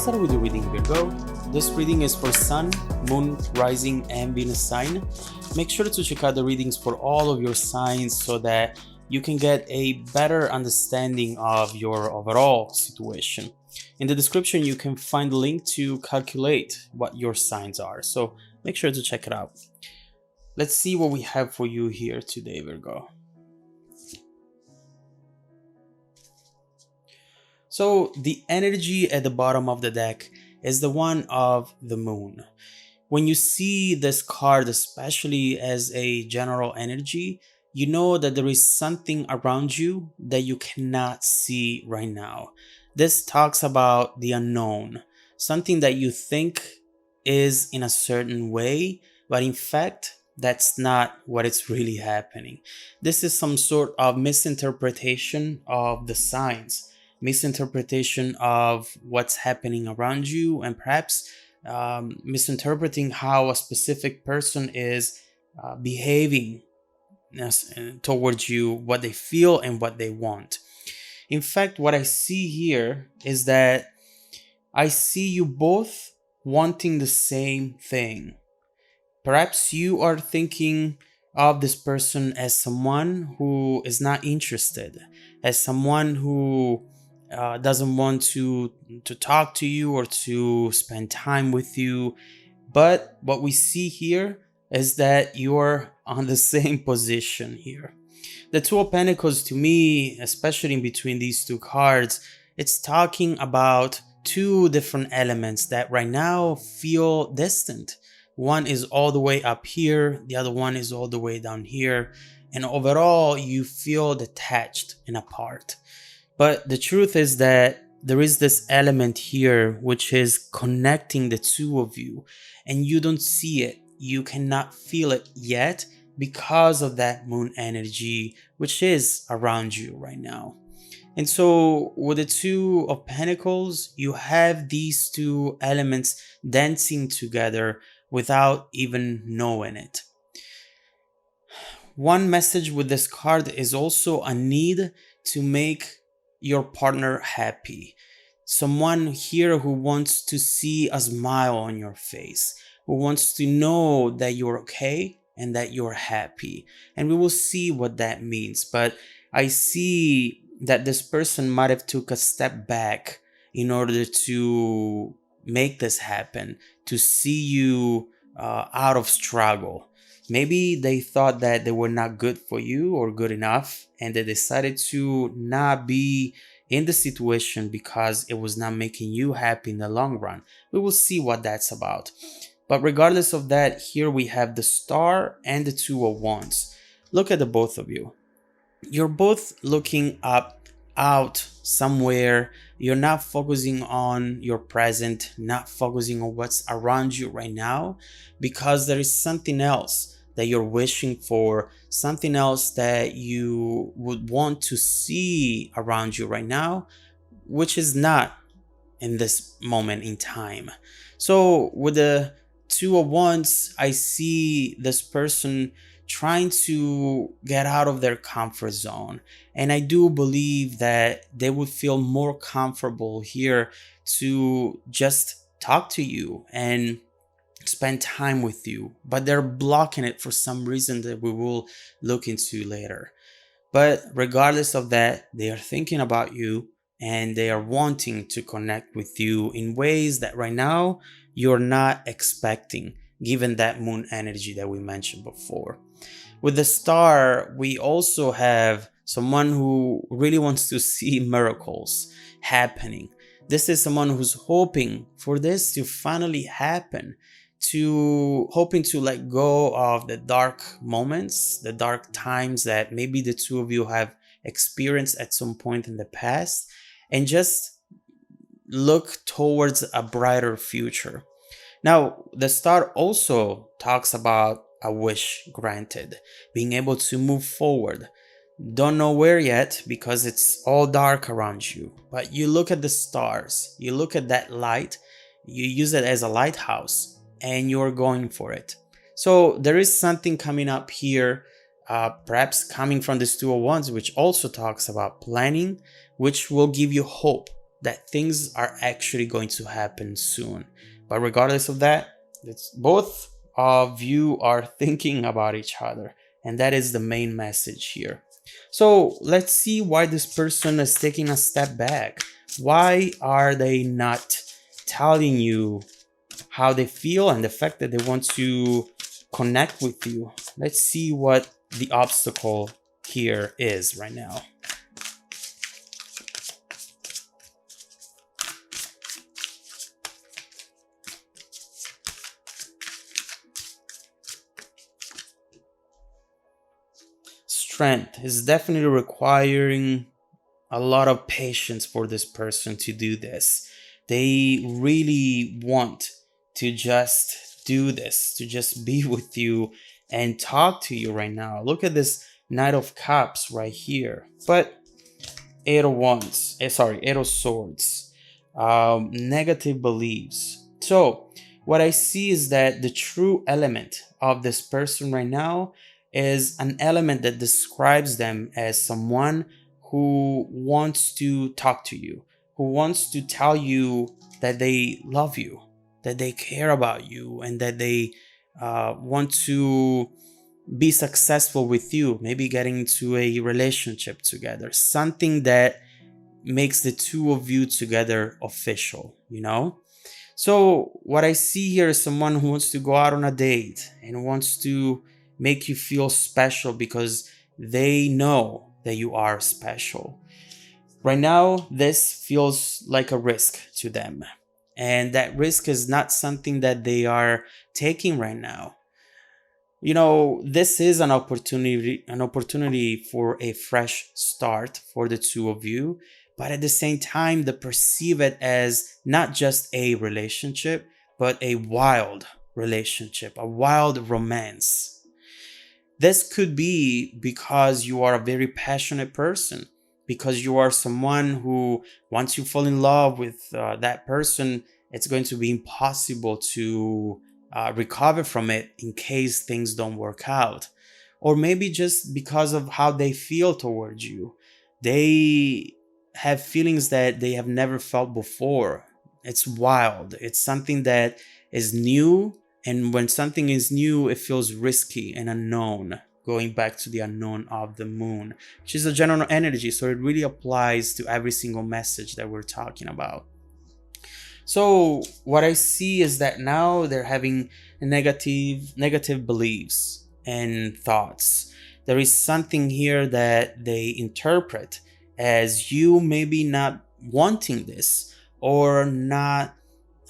start with the reading, Virgo. This reading is for Sun, Moon, Rising, and Venus sign. Make sure to check out the readings for all of your signs so that you can get a better understanding of your overall situation. In the description, you can find the link to calculate what your signs are, so make sure to check it out. Let's see what we have for you here today, Virgo. So the energy at the bottom of the deck is the one of the moon. When you see this card, especially as a general energy, you know that there is something around you that you cannot see right now. This talks about the unknown, something that you think is in a certain way, but in fact, that's not what it's really happening. This is some sort of misinterpretation of the signs, misinterpretation of what's happening around you, and perhaps misinterpreting how a specific person is behaving towards you, what they feel and what they want. In fact, what I see here is that I see you both wanting the same thing. Perhaps you are thinking of this person as someone who is not interested, as someone who doesn't want to talk to you or to spend time with you. But what we see here is that you're on the same position here. The Two of Pentacles, to me, especially in between these two cards, it's talking about two different elements that right now feel distant. One is all the way up here, the other one is all the way down here, and overall you feel detached and apart. But the truth is that there is this element here which is connecting the two of you, and you don't see it, you cannot feel it yet because of that moon energy which is around you right now. And so with the Two of Pentacles, you have these two elements dancing together without even knowing it. One message with this card is also a need to make your partner happy. Someone here who wants to see a smile on your face, who wants to know that you're okay and that you're happy. And we will see what that means. But I see that this person might have took a step back in order to make this happen, to see you out of struggle. Maybe they thought that they were not good for you or good enough, and they decided to not be in the situation because it was not making you happy in the long run. We will see what that's about. But regardless of that, here we have the Star and the Two of Wands. Look at the both of you. You're both looking up, out somewhere. You're not focusing on your present, not focusing on what's around you right now, because there is something else that you're wishing for, something else that you would want to see around you right now, which is not in this moment in time. So with the Two of Wands, I see this person trying to get out of their comfort zone, and I do believe that they would feel more comfortable here to just talk to you and spend time with you, but they're blocking it for some reason that we will look into later. But regardless of that, they are thinking about you and they are wanting to connect with you in ways that right now you're not expecting, given that moon energy that we mentioned before. With the Star, we also have someone who really wants to see miracles happening. This is someone who's hoping for this to finally happen, hoping to let go of the dark moments, the dark times that maybe the two of you have experienced at some point in the past, and just look towards a brighter future. Now, the Star also talks about a wish granted, being able to move forward. Don't know where yet because it's all dark around you, but you look at the stars, you look at that light, you use it as a lighthouse, and you're going for it. So there is something coming up here, perhaps coming from this Two of Wands, which also talks about planning, which will give you hope that things are actually going to happen soon. But regardless of that, it's both of you are thinking about each other, and that is the main message here. So let's see why this person is taking a step back. Why are they not telling you how they feel and the fact that they want to connect with you? Let's see what the obstacle here is right now. Strength is definitely requiring a lot of patience for this person to do this. They really want to just do this, to just be with you and talk to you right now. Look at this Knight of Cups right here. But Eight of Wands, Eight of Swords, negative beliefs. So what I see is that the true element of this person right now is an element that describes them as someone who wants to talk to you, who wants to tell you that they love you, that they care about you, and that they want to be successful with you, maybe getting into a relationship together, something that makes the two of you together official, you know? So what I see here is someone who wants to go out on a date and wants to make you feel special because they know that you are special. Right now, this feels like a risk to them. And that risk is not something that they are taking right now. You know, this is an opportunity for a fresh start for the two of you, but at the same time they perceive it as not just a relationship, but a wild relationship, a wild romance. This could be because you are a very passionate person, because you are someone who, once you fall in love with that person, it's going to be impossible to recover from it in case things don't work out. Or maybe just because of how they feel towards you. They have feelings that they have never felt before. It's wild. It's something that is new, and when something is new, it feels risky and unknown. Going back to the unknown of the moon, which is a general energy, so it really applies to every single message that we're talking about. So what I see is that now they're having negative beliefs and thoughts. There is something here that they interpret as you maybe not wanting this, or not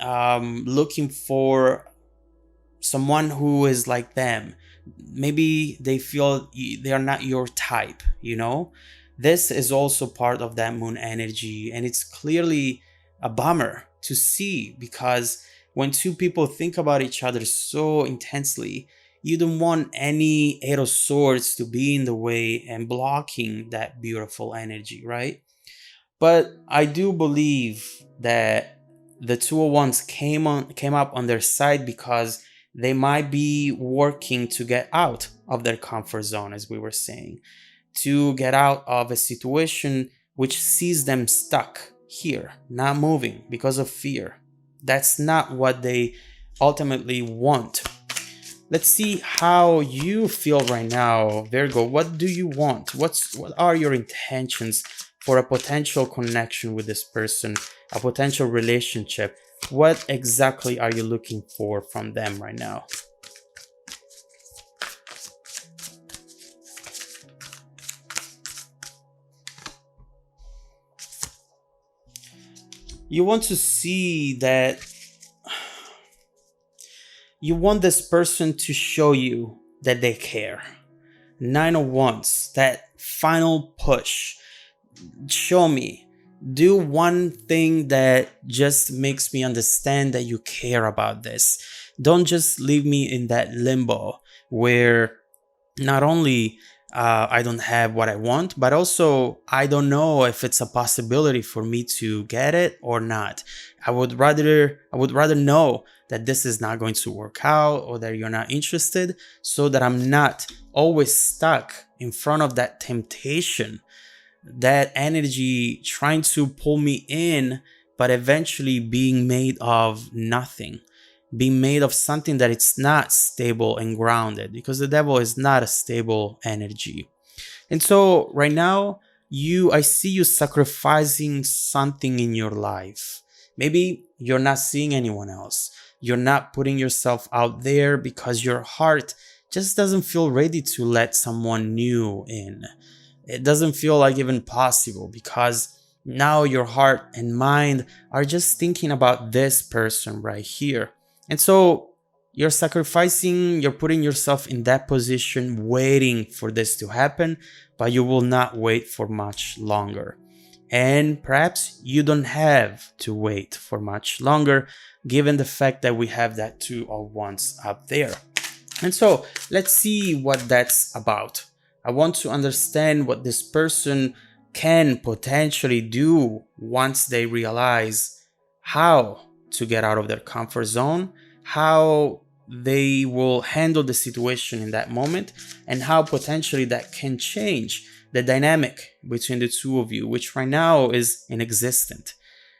looking for someone who is like them. Maybe they feel they are not your type, you know? This is also part of that moon energy, and it's clearly a bummer to see, because when two people think about each other so intensely, you don't want any Eight of Swords to be in the way and blocking that beautiful energy, right? But I do believe that the Two of Wands came up on their side because they might be working to get out of their comfort zone, as we were saying, to get out of a situation which sees them stuck here, not moving because of fear. That's not what they ultimately want. Let's see how you feel right now, Virgo. What do you want? What are your intentions for a potential connection with this person, a potential relationship? What exactly are you looking for from them right now? You want to see that you want this person to show you that they care. Nine of Wands, that final push. Show me. Do one thing that just makes me understand that you care about this. Don't just leave me in that limbo where not only I don't have what I want, but also I don't know if it's a possibility for me to get it or not. I would rather know that this is not going to work out, or that you're not interested, so that I'm not always stuck in front of that temptation that energy trying to pull me in, but eventually being made of nothing, being made of something that it's not stable and grounded, because the devil is not a stable energy. And so right now, I see you sacrificing something in your life. Maybe you're not seeing anyone else. You're not putting yourself out there because your heart just doesn't feel ready to let someone new in. It doesn't feel like even possible because now your heart and mind are just thinking about this person right here. And so you're sacrificing, you're putting yourself in that position, waiting for this to happen, but you will not wait for much longer. And perhaps you don't have to wait for much longer, given the fact that we have that 2 of Wands up there. And so let's see what that's about. I want to understand what this person can potentially do once they realize how to get out of their comfort zone, how they will handle the situation in that moment, and how potentially that can change the dynamic between the two of you, which right now is inexistent.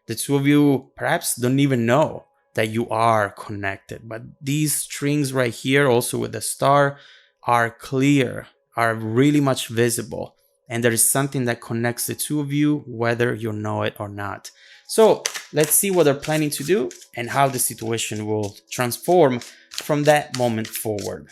The two of you perhaps don't even know that you are connected, but these strings right here, also with the star, are clear, are really much visible, and there is something that connects the two of you, whether you know it or not. So let's see what they're planning to do and how the situation will transform from that moment forward.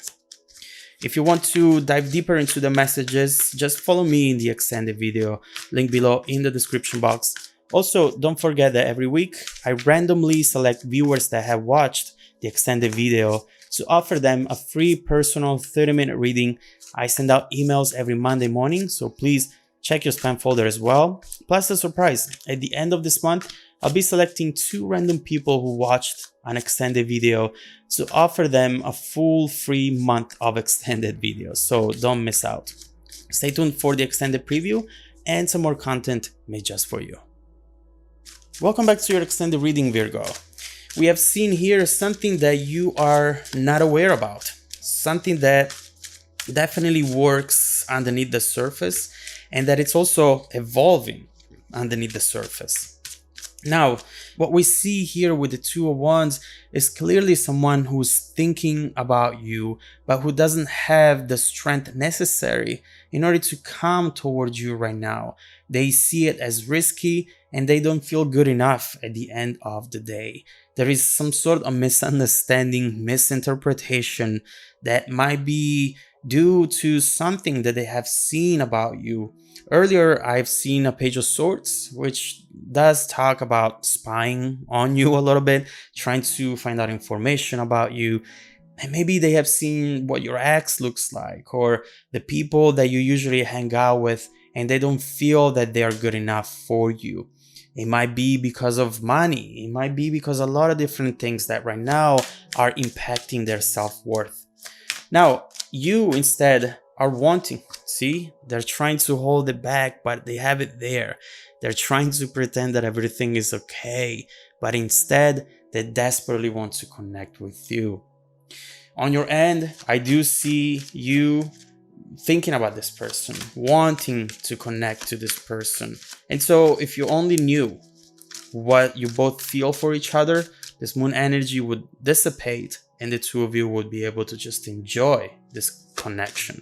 If you want to dive deeper into the messages, just follow me in the extended video, link below in the description box. Also, don't forget that every week I randomly select viewers that have watched the extended video to offer them a free personal 30-minute reading. I send out emails every Monday morning, so please check your spam folder as well. Plus a surprise, at the end of this month, I'll be selecting 2 random people who watched an extended video to offer them a full free month of extended videos, so don't miss out. Stay tuned for the extended preview and some more content made just for you. Welcome back to your extended reading, Virgo. We have seen here something that you are not aware about, something that definitely works underneath the surface, and that it's also evolving underneath the surface. Now, what we see here with the 2 of Wands is clearly someone who's thinking about you, but who doesn't have the strength necessary in order to come towards you right now. They see it as risky and they don't feel good enough at the end of the day. There is some sort of misunderstanding, misinterpretation that might be due to something that they have seen about you. Earlier, I've seen a Page of Swords, which does talk about spying on you a little bit, trying to find out information about you. And maybe they have seen what your ex looks like, or the people that you usually hang out with, and they don't feel that they are good enough for you. It might be because of money. It might be because a lot of different things that right now are impacting their self-worth. Now, you instead are wanting, see, they're trying to hold it back, but they have it there. They're trying to pretend that everything is okay, but instead they desperately want to connect with you. On your end, I do see you thinking about this person, wanting to connect to this person. And so if you only knew what you both feel for each other, this moon energy would dissipate and the 2 of you would be able to just enjoy this connection.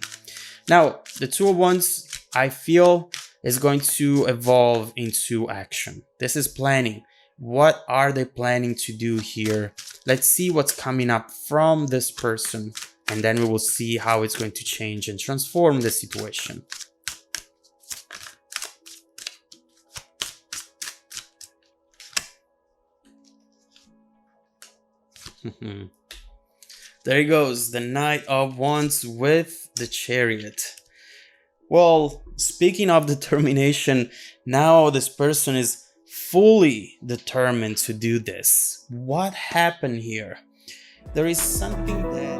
Now, the 2 of Wands, I feel, is going to evolve into action. This is planning. What are they planning to do here? Let's see what's coming up from this person, and then we will see how it's going to change and transform the situation. There he goes, the Knight of Wands with the Chariot. Well, speaking of determination, now this person is fully determined to do this. What happened here? There is something that